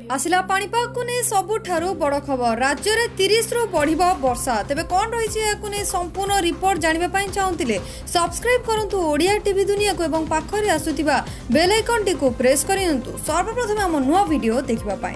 आसिला पाणीपाग को नहीं सबुठारु बड़ खबर राज्य में 30 रु बढ़िबो वर्षा तेबे कौन रही संपूर्ण रिपोर्ट जानिबा पई चाहुतिले सब्सक्राइब करंतु ओडिया टीवी दुनिया को एवं पाखरे आसुतिबा बेल आइकन टी को प्रेस करियंतु सर्वप्रथम हम नुआ वीडियो देखिबा पई।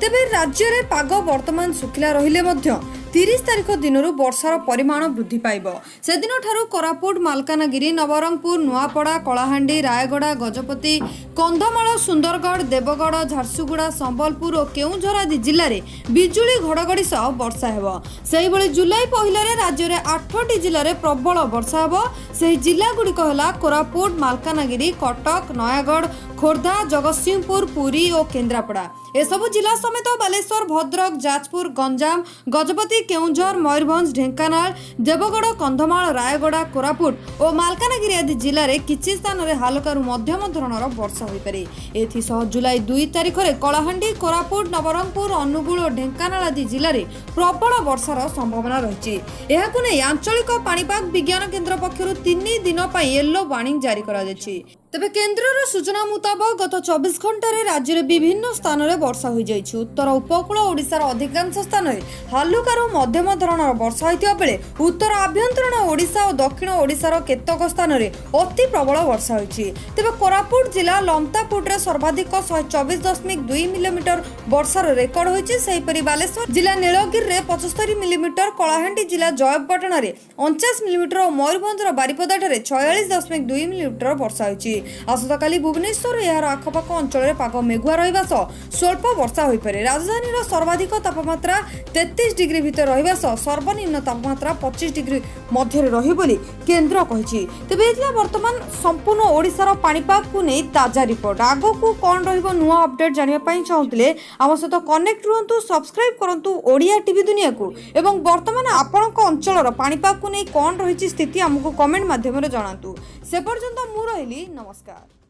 तेबे राज्य में पाग वर्तमान सुखिला रहिले मध्य 30 तारिख दिन वर्षार परिमाण वृद्धि पाइब। से दिन ठारू कोरापुट मालकानगिरी नवरंगपुर नुआपड़ा कलाहांडी रायगड़ा गजपति कंधमाल सुंदरगढ़ देवगढ़ झारसुगुड़ा संबलपुर और केउंझर आदि जिले में बिजुली घड़घड़ी सह वर्षा हेबो। सेही भली जुलाई पहिलारे राज्य में 8टी जिले में प्रबल वर्षा हेबो। सेही जिला गुड़िक होला कोरापुट मालकानगिरी कटक नयागढ़ खोर्धा जगतसिंहपुर पुरी और केन्द्रापड़ा। एसबू जिला समेत बालेश्वर भद्रक जाजपुर गंजाम गजपति केउंझर मयूरभंज ढेंकानाल देवगढ़ कंधमाल रायगड़ा कोरापुट और मालकानगिरी आदि जिले में किछि स्थान में हालकारु मध्यम धरणर वर्षा हो पारे। एथिसह जुलाई 2 तारिख में कलाहांडी कोरापुट नवरंगपुर अनुगुल और ढेंकानाल आदि जिले में प्रबल वर्षार संभावना रही। एहाकु नै आंचलिक पाणीपाग विज्ञान केन्द्र पक्षरु 3 दिन येलो वार्निंग जारी करा जायछि। तेबे केन्द्रर सूचना मुताबक गत 24 घंटे राज्य में विभिन्न स्थान में वर्षा हो जाइछि। उत्तर उपकूल ओडिशार अधिकांश स्थान में हालुकारु मध्यम धरणर वर्षा होइतिबा बेले उत्तर आभ्यंतरण ओडिशा और दक्षिण ओडिशार केतक स्थान में अति प्रबल वर्षा होइछि। तेबे कोरापुट जिला लमतापुर सर्वाधिक 124.2 मिलीमीटर वर्षार रेकर्ड होइछि। सेहिपरि बालेश्वर जिला नीलगिरी रे 75 मिलीमीटर कलाहांडी जिला जयपटना रे 49 मिलीमीटर और मयूरभंजर बारिपदा ठारे 46.2 मिलीमीटर वर्षा होइछि। आसंताकाली भुवनेश्वर यार आखपाख अंचल में पाग मेघुआ रहिबा सह स्वल्प वर्षा होई पारे। राजधानी सर्वाधिक तापमात्रा 33 डिग्री भितर रहिबा सह सर्वनिम्न तापमात्रा 25 डिग्री मध्य रही बोली केन्द्र कहिछि। तेबे एथिला वर्तमान संपूर्ण ओडिशार पाणीपाग को नै ताजा रिपोर्ट। आगो को कोन रहिबो नुवा अपडेट जानिबा पई चाहुतिले आम सहित कनेक्ट रुहंतु सब्सक्राइब करंतु ओडिया टीवी दुनिया को एवं वर्तमान आपनक अंचलर पाणीपाग को नै कोन रहिछि स्थिति हमकु कमेंट माध्यम रे जणांतु। से पर्यंत मु रहिली नमस्कार।